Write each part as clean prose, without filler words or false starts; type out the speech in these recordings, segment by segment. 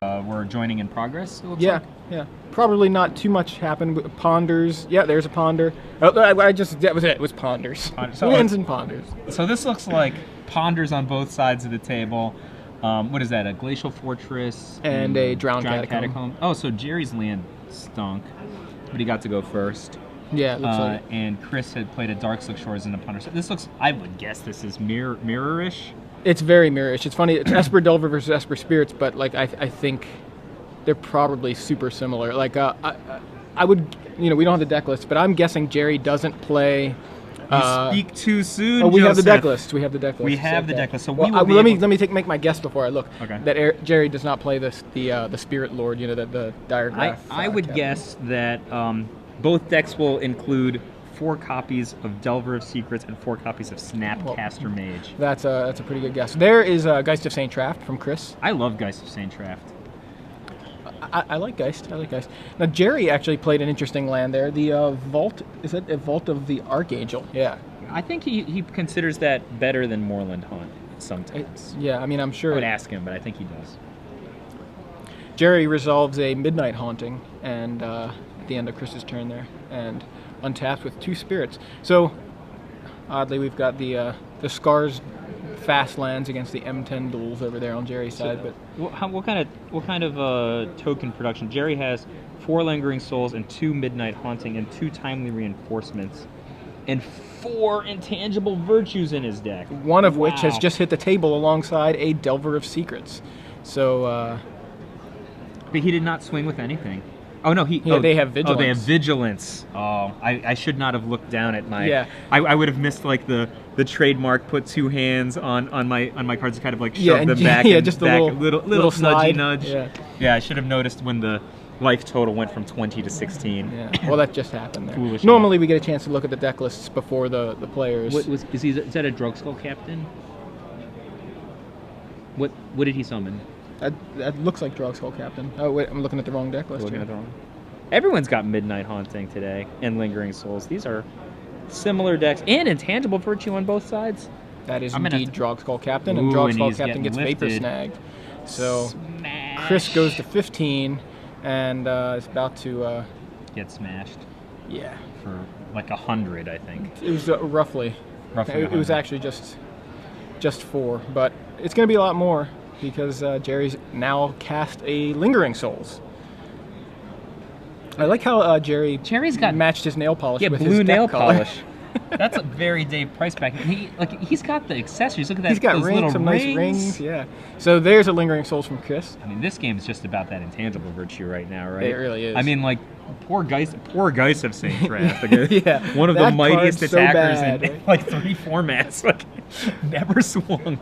we're joining in progress, it looks Yeah, like. yeah. Probably not too much happened. Ponders. Yeah, there's a ponder. Oh, that was it. It was ponders. Lands and ponders. So this looks like ponders on both sides of the table. What is that? A glacial fortress And a drowned catacomb. Oh, so Jerry's land stunk, but he got to go first. Yeah, it looks like it. And Chris had played a Darkslick Shores and a ponder. So this looks, I would guess this is mirror-ish. It's very mirror-ish. It's funny. It's Esper Delver versus Esper Spirits, but like I think they're probably super similar. Like I would, we don't have the deck list, but I'm guessing Gerry doesn't play. You speak too soon. Oh, we have the Joseph. deck list. We have the deck list. We have the deck list. So well, let me make my guess before I look. Okay. That Gerry does not play the Spirit Lord. the diagraph. I would cabinet. guess that both decks will include 4 copies of Delver of Secrets and 4 copies of Snapcaster Mage. That's a pretty good guess. There is Geist of Saint Traft from Chris. I love Geist of Saint Traft. I like Geist. I like Geist. Now Gerry actually played an interesting land there. The Vault. Is it a Vault of the Archangel? Yeah. I think he considers that better than Moorland Hunt sometimes. Yeah, I mean, I'm sure. I would ask him, but I think he does. Gerry resolves a Midnight Haunting, and at the end of Chris's turn there, and untaps with 2 spirits. So, oddly, we've got the Scars fast lands against the M10 duels over there on Gerry's side. But what kind of token production? Gerry has 4 Lingering Souls and 2 Midnight Haunting and 2 Timely Reinforcements and 4 Intangible Virtues in his deck. One of which has just hit the table alongside a Delver of Secrets. So, but he did not swing with anything. Oh no, they have Vigilance. Oh, they have Vigilance. Oh, I should not have looked down at my. Yeah. I would have missed like the trademark. Put 2 hands on my cards to kind of like shove them back. Yeah, and just back, a little little slide. nudge. Yeah, I should have noticed when the life total went from 20 to 16. Yeah. Well, that just happened there. Foolish. Normally, we get a chance to look at the deck lists before the players. Is that a Drugskull Captain? What did he summon? That looks like Drugskull Captain. Oh wait, I'm looking at the wrong deck list. Everyone's got Midnight Haunting today and Lingering Souls. These are similar decks and Intangible Virtue on both sides. That is indeed Drugskull Captain, and Drugskull Captain gets Vapor Snagged. So Smash. Chris goes to 15 and is about to get smashed. Yeah. For like 100, I think. It was roughly. It was 100. actually just 4, but it's going to be a lot more because Gerry's now cast a Lingering Souls. I like how Gerry's got matched his nail polish with blue his nail deck color. polish. That's a very Dave Price back. He's got the accessories. Look at that. He's got those little some nice rings. Yeah. So there's a Lingering Souls from Chris. I mean, this game is just about that Intangible Virtue right now, right? It really is. I mean, like poor Geist of Saint Traft. Yeah. One of the mightiest card's so attackers bad, in right? like 3 formats. Like never swung.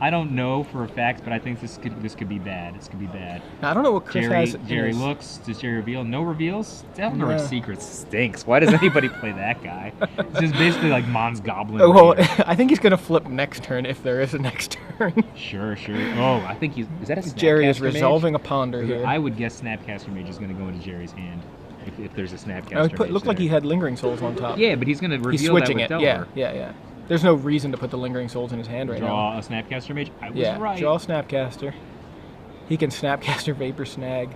I don't know for a fact, but I think this could be bad. This could be bad. I don't know what Chris has. Gerry looks. Does Gerry reveal? No reveals? Delver of Secrets stinks. Why does anybody play that guy? It's just basically like Mon's Goblin. Oh, well, I think he's going to flip next turn if there is a next turn. Sure. Oh, I think is that a Snapcaster Gerry is Mage? resolving a ponder here. I would guess Snapcaster Mage is going to go into Gerry's hand if there's a Snapcaster Mage. Looked like he had Lingering Souls on top. Yeah, but he's going to reveal He's switching that with Delver. Yeah. There's no reason to put the Lingering Souls in his hand right now. Draw a Snapcaster Mage? I was right. Draw a Snapcaster. He can Snapcaster Vapor Snag.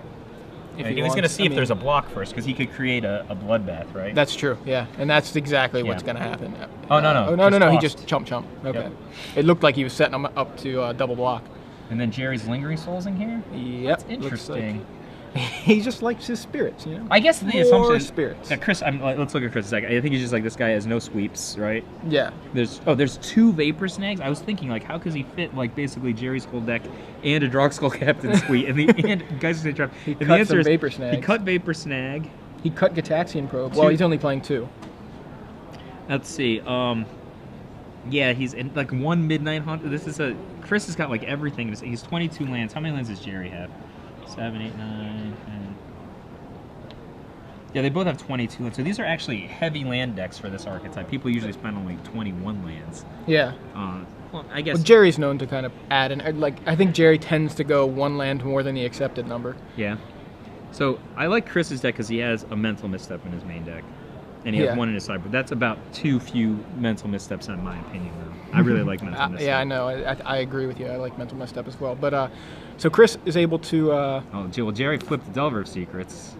He was going to see if there's a block first, because he could create a bloodbath, right? That's true, yeah. And that's exactly what's going to happen. Oh, no. No. He just chump. Okay. Yep. It looked like he was setting him up to double block. And then Gerry's Lingering Souls in here? Yep. That's interesting. He just likes his spirits, I guess the assumption is spirits. Chris. Let's look at Chris a second. I think he's just like, this guy has no sweeps, right? Yeah. There's 2 Vapor Snags. I was thinking, like, how could he fit like basically Gerry's whole deck and a Drugskull Captain suite and Geist of Saint Traft? He cut some Vapor Snags. He cut Vapor Snag. He cut Gitaxian Probe. Well, he's only playing 2. Let's see. Yeah, he's in like 1 Midnight Hunt. Chris has got like everything. He's 22 lands. How many lands does Gerry have? 7, 8, 9, 10. Yeah, they both have 22 lands. So these are actually heavy land decks for this archetype. People usually spend only 21 lands. Yeah. Well, I guess. Well, Gerry's known to kind of add in. I think Gerry tends to go 1 land more than the accepted number. Yeah. So I like Chris's deck because he has a Mental Misstep in his main deck. and he Yeah. has 1 in his sideboard. That's about too few mental missteps, in my opinion, though. I really like mental misstep. Yeah, I know. I agree with you. I like mental misstep as well. But so Chris is able to. Well, Gerry flipped the Delver of Secrets.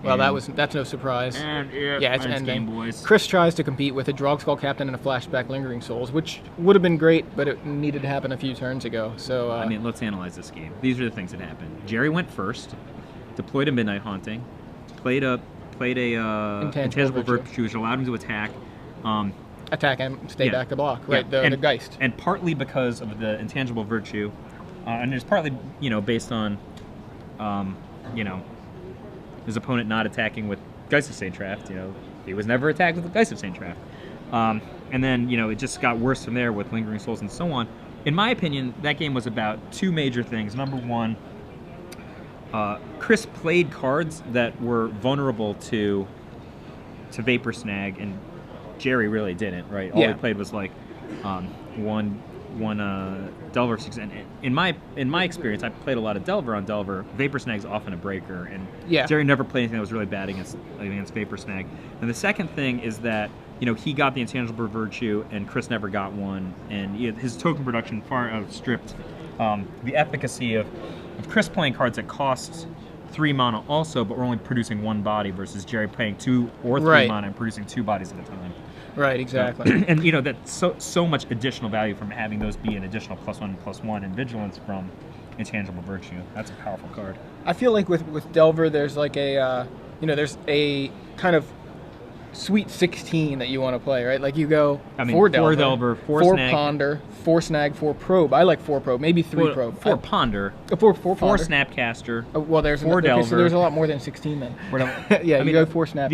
Well, that's no surprise. Yeah, it's ending. game, boys. Chris tries to compete with a Drogskull Captain and a Flashback Lingering Souls, which would have been great, but it needed to happen a few turns ago. So I mean, let's analyze this game. These are the things that happened. Gerry went first, deployed a Midnight Haunting, played a Intangible Virtue, which allowed him to attack. Attack and stay Yeah. back to block. Right, Yeah. the Geist. And partly because of the Intangible Virtue, and it's partly, based on, his opponent not attacking with Geist of St. Traft. He was never attacked with the Geist of St. Traft. And then, it just got worse from there with Lingering Souls and so on. In my opinion, that game was about 2 major things. Number one, Chris played cards that were vulnerable to Vapor Snag, and Gerry really didn't, right? All he played was like one Delver 6, and in my experience, I played a lot of Delver on Delver. Vapor Snag's often a breaker, and Gerry never played anything that was really bad against Vapor Snag. And the second thing is that he got the Intangible Virtue, and Chris never got one, and his token production far outstripped the efficacy of Chris playing cards that cost 3 mana also, but we're only producing 1 body versus Gerry playing 2 or 3 mana and producing 2 bodies at a time. Right, exactly. And that's so much additional value from having those be an additional +1/+1 in Vigilance from Intangible Virtue. That's a powerful card. I feel like with Delver, there's like there's a kind of sweet 16 that you want to play, right? Like you go 4 Delver, 4 Delver, 4 4 Snag. Ponder, 4 Snag, 4 Probe. I like 4 Probe, maybe 3 Probe. 4 Ponder, 4 4 Ponder. Snapcaster. Well, there's 4 Delver. So there's a lot more than 16 then. Yeah, you go 4 Snapcaster.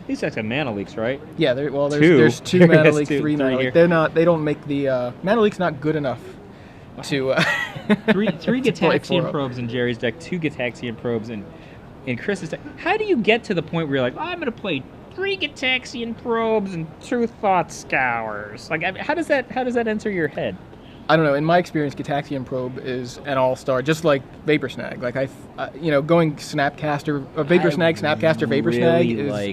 These decks have mana leaks, right? Yeah, there's 2. 2 mana Yes, leaks, 2, 3 mana 3 leaks. here. They don't make the mana leaks not good enough to. 3 Gitaxian 4-0. Probes in Gerry's deck, 2 Gitaxian Probes in Chris's deck. How do you get to the point where you're like, I'm going to play 3 Gitaxian Probes and 2 Thought Scours? Like, how does that enter your head? I don't know. In my experience, Gitaxian Probe is an all-star, just like Vapor Snag. Like going Snapcaster, Vapor Snag, Snapcaster, Vapor Snag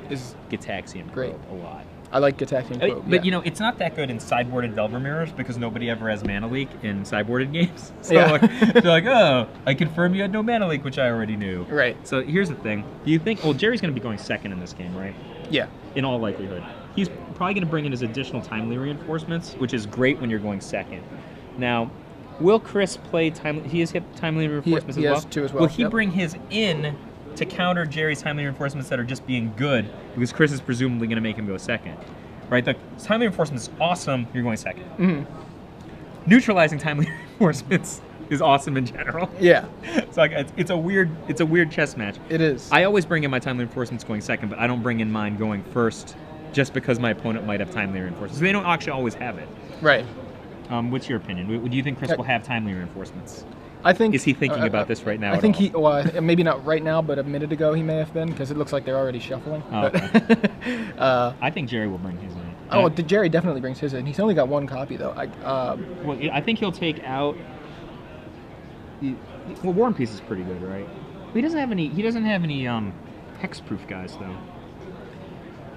is Gitaxian great. Probe a lot. I like Gitaxian Probe. But it's not that good in sideboarded Delver mirrors because nobody ever has mana leak in sideboarded games. So they're like, oh, I confirm you had no mana leak, which I already knew. Right. So here's the thing. Do you think? Well, Gerry's going to be going second in this game, right? Yeah. In all likelihood, he's probably going to bring in his additional timely reinforcements, which is great when you're going second. Now, will Chris play timely? He has hit timely reinforcements he as has well. 2 as well. Will he bring his in to counter Gerry's timely reinforcements that are just being good because Chris is presumably going to make him go second, right? The timely reinforcement is awesome. You're going second. Mm-hmm. Neutralizing timely reinforcements is awesome in general. Yeah. So it's a weird chess match. It is. I always bring in my timely reinforcements going second, but I don't bring in mine going first, just because my opponent might have timely reinforcements. They don't actually always have it. Right. What's your opinion? Do you think Chris will have timely reinforcements? I think. Is he thinking about this right now? I think he. Well, maybe not right now, but a minute ago he may have been, because it looks like they're already shuffling. Oh, okay. I think Gerry will bring his in. Gerry definitely brings his in. He's only got 1 copy though. Well, I think he'll take out. Well, War and Peace is pretty good, right? He doesn't have any. Hexproof guys though.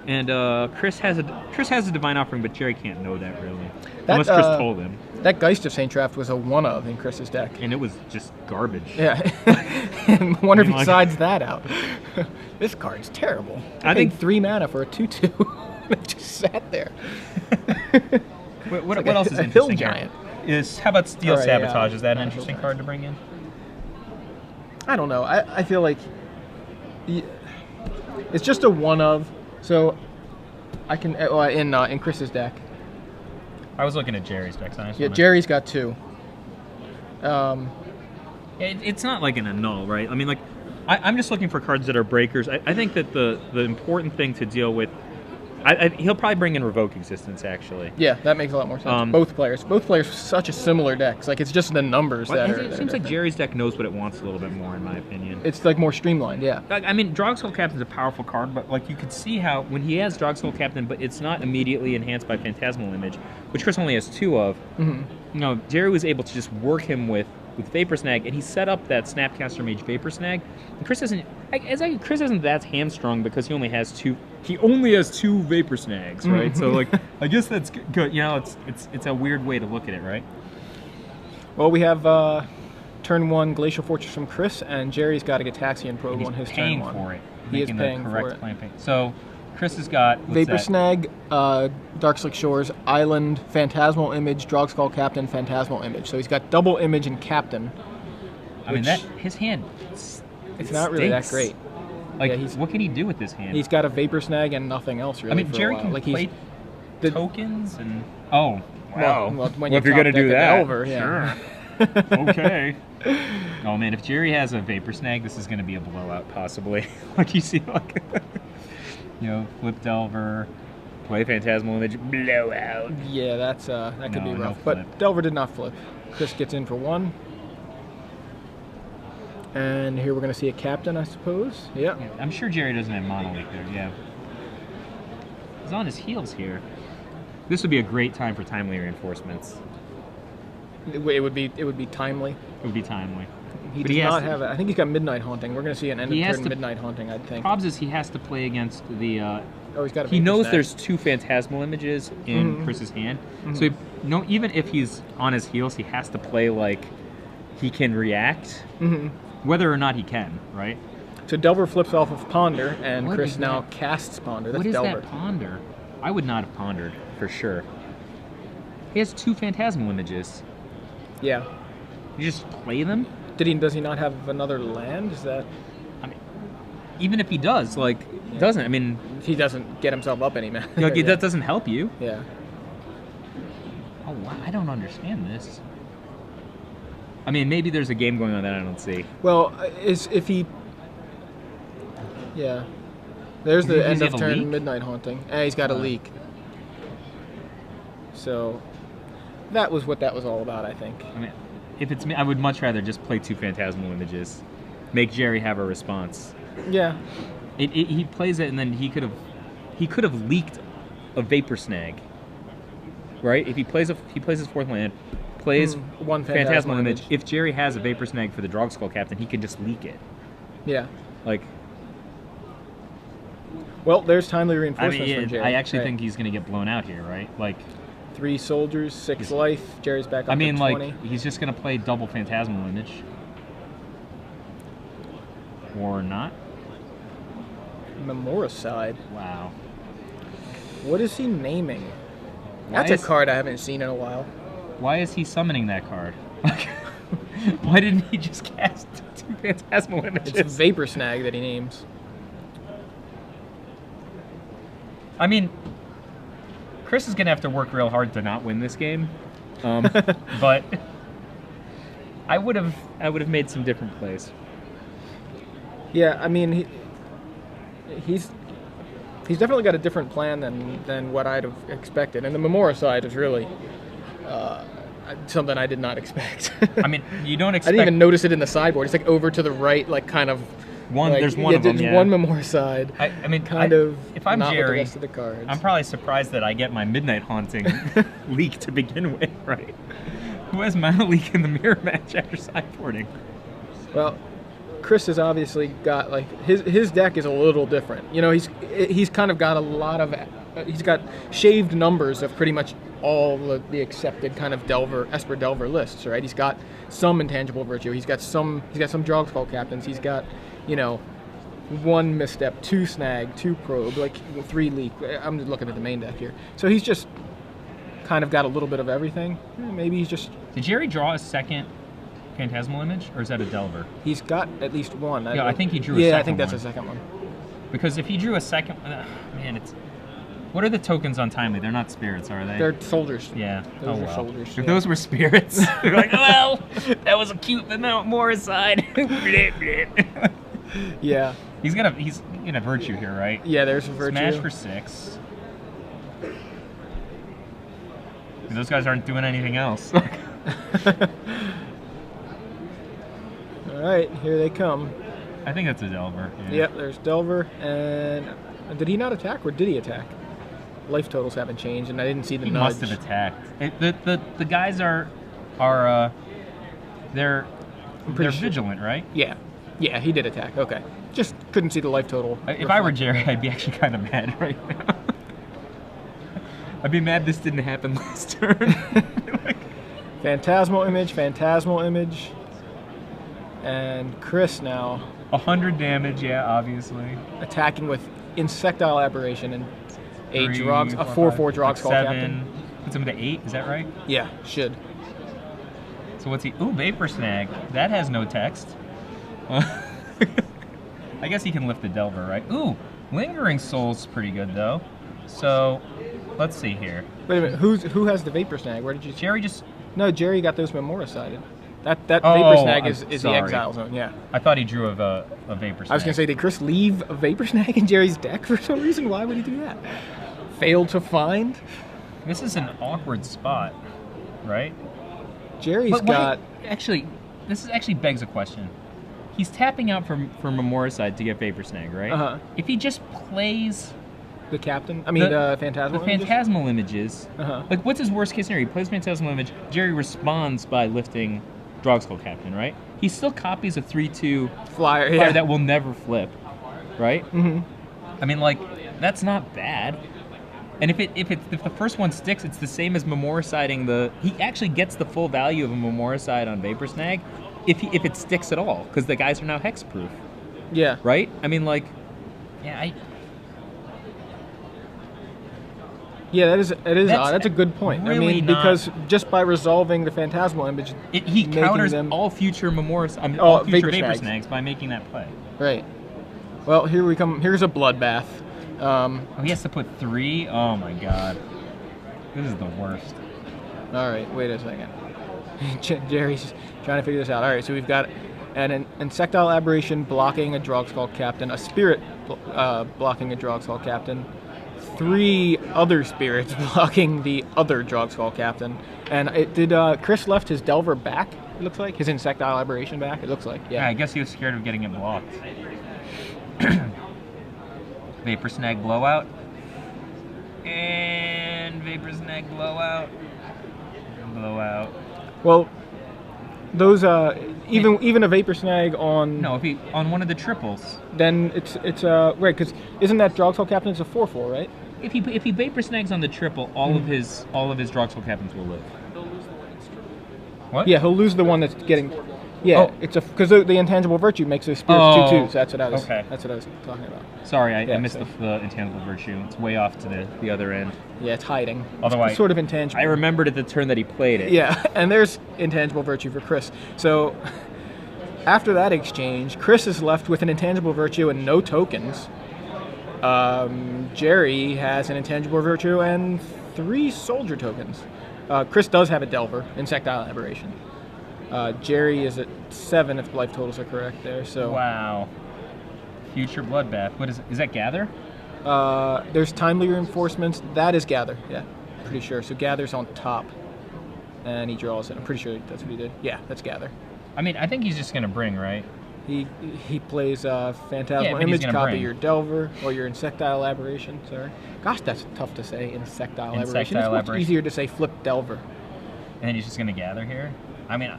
And Chris has a Divine Offering, but Gerry can't know that really, unless Chris told him. That Geist of St. Traft was a 1-of in Chris's deck. And it was just garbage. Yeah. And wonder if he sides that out. This card's terrible. I think 3 mana for a 2/2. It just sat there. What else is a interesting hill here? giant. How about Steel Right, Sabotage? yeah. Is that an interesting card to bring in? I don't know. I feel like it's just a 1-of. So I can in Chris's deck. I was looking at Gerry's deck. So Yeah, Gerry's got 2. It's not like an annul, right? I mean, like, I'm just looking for cards that are breakers. I think that the important thing to deal with, he'll probably bring in Revoke Existence, actually. Yeah, that makes a lot more sense. Both players such a similar decks. Like, it's just the numbers It seems like Gerry's deck knows what it wants a little bit more, in my opinion. It's like more streamlined, yeah. I mean, Drogskull Captain's a powerful card, but like you could see how when he has Drogskull Captain, but it's not immediately enhanced by Phantasmal Image, which Chris only has 2 of. Mm-hmm. Gerry was able to just work him with with Vapor Snag, and he set up that Snapcaster Mage Vapor Snag. And Chris isn't that hamstrung because he only has two. He only has two Vapor Snags, right? So like, I guess that's good. You know, it's a weird way to look at it, right? Well, we have turn 1 Glacial Fortress from Chris, and Gerry's got a Gataxian Probe on his turn 1. He's paying for it. He is paying the correct for it. plan. So Chris has got Vapor Snag, Darkslick Shores, Island, Phantasmal Image, Drogskull Captain, Phantasmal Image. So he's got double image and Captain. I mean, his hand. It's not really that great. Like, yeah, what can he do with this hand? He's got a Vapor Snag and nothing else really. I mean, Gerry can like play tokens and wow. Well, when if you're gonna do that, Delver, yeah. Sure. Okay. Oh man, if Gerry has a Vapor Snag, this is gonna be a blowout possibly. Like you see, like flip Delver, play Phantasmal Image, blowout. Yeah, that could be rough. No but Delver did not flip. Chris gets in for 1. And here we're going to see a Captain, I suppose. Yeah. I'm sure Gerry doesn't have Monolith there, yeah. He's on his heels here. This would be a great time for timely reinforcements. It would be timely. It would be timely. He does not have it. I think he's got Midnight Haunting. We're going to see an end of turn Midnight Haunting, I think. Probs is he has to play against the... he's got a he knows there's 2 Phantasmal Images in Chris's hand. So even if he's on his heels, he has to play like he can react. Whether or not he can, right? So Delver flips off of Ponder, and Chris now casts Ponder. That's what is Delver. That Ponder? I would not have pondered, for sure. He has 2 Phantasmal Images. Yeah. You just play them? Does he not have another land? Is that... I mean, even if he does, doesn't. I mean... He doesn't get himself up any man. That doesn't help you. Yeah. Oh, wow. I don't understand this. I mean, maybe there's a game going on that I don't see. Well, if he... Yeah. There's the end of turn Midnight Haunting. And he's got a leak. So, that was what that was all about, I think. I mean, if it's me, I would much rather just play 2 Phantasmal Images. Make Gerry have a response. Yeah. He plays it, and then he could have leaked a Vapor Snag. Right? If he plays his 4th land... plays one Phantasmal Image. If Gerry has a Vapor Snag for the Drogskull Captain, he can just leak it. Yeah. Like. Well, there's timely reinforcements from Gerry. I actually think he's going to get blown out here, right? Like. 3 soldiers, 6 life. Gerry's back up to 20. Like, he's just going to play double Phantasmal Image. Or not. Memoricide. Wow. What is he naming? That's a card I haven't seen in a while. Why is he summoning that card? Why didn't he just cast 2 Phantasmal Images? It's Vapor Snag that he names. I mean, Chris is going to have to work real hard to not win this game. But I would have made some different plays. Yeah, I mean, he's definitely got a different plan than what I'd have expected. And the Memoricide is really... something I did not expect. I mean, you don't expect... I didn't even notice it in the sideboard. It's like over to the right, like kind of... There's one of them, There's one Memoricide. I mean, if I'm not Gerry, with the rest of the cards. I'm probably surprised that I get my Midnight Haunting leak to begin with, right? Who has Mana Leak in the mirror match after sideboarding? Well, Chris has obviously got, like, his deck is a little different. He's kind of got a lot of... he's got shaved numbers of pretty much all the accepted kind of Esper Delver lists, right? He's got some Intangible Virtue. He's got some Drogskull Captains. He's got, 1 Misstep, 2 Snag, 2 Probe, like 3 Leak. I'm just looking at the main deck here. So he's just kind of got a little bit of everything. Maybe he's just... Did Gerry draw a second Phantasmal Image, or is that a Delver? He's got at least one. Yeah, I think he drew a second one. Yeah, I think that's a second one. Because if he drew a second... man, it's... What are the tokens on Timely? They're not spirits, are they? They're soldiers. Yeah. Those are soldiers. If those were spirits, they're like, well, that was a cute Memoricide. Yeah. He's gonna Virtue here, right? Yeah, there's a Virtue. Smash for 6. And those guys aren't doing anything else. All right, here they come. I think that's a Delver. Yeah. Yep, there's Delver, and did he not attack, or did he attack? Life totals haven't changed, and I didn't see the nudge. He must have attacked. The guys are They're pretty sure. vigilant, right? Yeah. Yeah, he did attack. Okay. Just couldn't see the life total. If I were Gerry, I'd be actually kind of mad right now. I'd be mad this didn't happen last turn. Phantasmal image. And Chris now 100 damage, yeah, obviously. attacking with Insectile Aberration and a 4/4 Drogskull 7. Captain. Puts him to 8, is that right? Yeah, should. So what's he? Ooh, Vapor Snag. That has no text. I guess he can lift the Delver, right? Ooh, Lingering Soul's pretty good though. So, let's see here. Wait a minute, who has the Vapor Snag? Where did you? Gerry just. No, Gerry got those Memoricided. That Oh, Vapor Snag is I'm the sorry. Exile Zone. Yeah. I thought he drew a Vapor Snag. I was gonna say, did Chris leave a Vapor Snag in Jerry's deck for some reason? Why would he do that? Failed to find. This is an awkward spot, right? Jerry's But got. Actually, this actually begs a question. He's tapping out for Memoricide to get Vapor Snag, right? Uh-huh. If he just plays The captain? I mean, the Phantasmal the images? Phantasmal images, Uh-huh. like what's his worst case scenario? He plays Phantasmal image, Gerry responds by lifting Drogskull Captain, right? He still copies a 3/2 Flyer, flyer yeah. that will never flip, right? Mm-hmm. I mean, like, that's not bad. And if the first one sticks, it's the same as Memoriciding the. He actually gets the full value of a Memoricide on Vapor Snag, if it sticks at all, because the guys are now hexproof, Yeah. right? I mean, like, yeah, Yeah, it is That's odd. That's a good point. really I mean, not- because just by resolving the Phantasmal image, he making counters them- all future all Oh, future Vapor Vapor Snags. Snags by making that play. right. Well, here we come. Here's a bloodbath. Oh, he has to put 3. Oh my god, this is the worst. All right, wait a second. Jerry's trying to figure this out. All right, so we've got an Insectile Aberration blocking a Drogskull Captain, a Spirit blocking a Drogskull Captain, 3 other Spirits blocking the other Drogskull Captain. And Chris left his Delver back, it looks like? His Insectile Aberration back? It looks like, Yeah, yeah. I guess he was scared of getting it blocked. Vapor Snag blowout. And Vapor Snag blowout. Blowout. Well, those, even a Vapor Snag on... No, if he on one of the triples. Then it's right, because isn't that Drogskull Captain? It's a 4/4, right? If he Vapor Snags on the triple, all of his Drogskull Captains will live. What? Yeah, he'll lose the one that's getting. Yeah, Oh. it's because the Intangible Virtue makes those spirits 2/2. So that's what I was. Okay. That's what I was talking about. Sorry, I Yeah, missed so- the Intangible Virtue. It's way off to the other end. Yeah, it's hiding. Although It's sort of intangible. I remembered at the turn that he played it. Yeah, and there's Intangible Virtue for Chris. So after that exchange, Chris is left with an Intangible Virtue and no tokens. Gerry has an Intangible Virtue and 3 Soldier tokens. Chris does have a Delver, Insectile Aberration. Gerry is at 7 if life totals are correct there. So Wow. Future Bloodbath. What is it? Is that Gather? there's Timely Reinforcements. That is Gather. Yeah, pretty sure. So Gather's on top, and he draws it. I'm pretty sure that's what he did. Yeah, that's Gather. I mean, I think he's just gonna bring, right? He plays Phantasmal Yeah, but he's Image, gonna copy bring. your Delver, or your Insectile Aberration, sorry. Gosh, that's tough to say, Insectile Aberration. It's Insectile much Aberration. easier to say Flip Delver. And then he's just gonna gather here. I mean,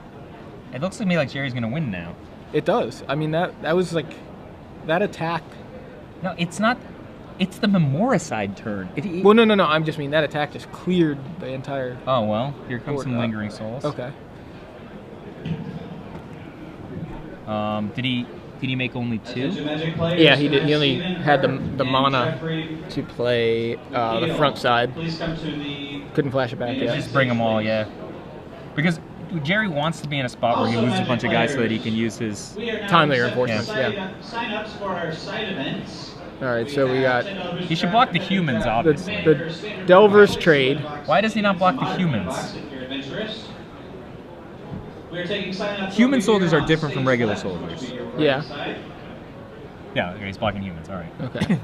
it looks to me like Jerry's gonna win now. It does. I mean, that was like, that attack. No, it's not. It's the Memoricide turn. Well, no, I just mean that attack just cleared the entire... Oh well, here comes Board some up. Lingering Souls. Okay. Did he make only 2? Yeah, he did. He only had the mana to play the front side. Couldn't flash it back yet. Just bring them all, yeah. Because Gerry wants to be in a spot where he loses a bunch of guys so that he can use his. Timely Reinforcements, Yeah. yeah. Sign-ups for our side events. All right, so we got He should block the humans, obviously. the Delver's trade. Why does he not block the humans? If you're adventurous. We're taking sign-ups Human over soldiers here are on different from stage regular left, which will soldiers. be your right Yeah. side. Yeah, okay, he's blocking humans. All right. Okay.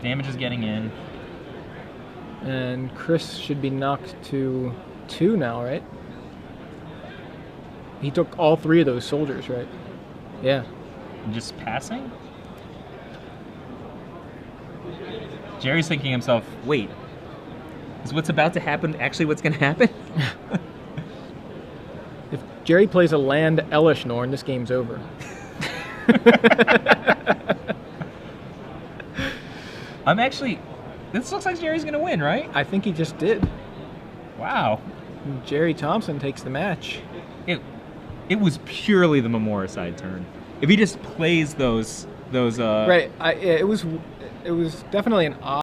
Damage is getting in. And Chris should be knocked to 2 now, right? He took all 3 of those soldiers, right? Yeah. Just passing? Jerry's thinking to himself, wait, is what's about to happen actually what's going to happen? Gerry plays a land Elishnorn, and this game's over. I'm actually. This looks like Jerry's gonna win, right? I think he just did. Wow. Gerry Thompson takes the match. It was purely the Memoricide turn. If he just plays those Right. It was definitely an odd.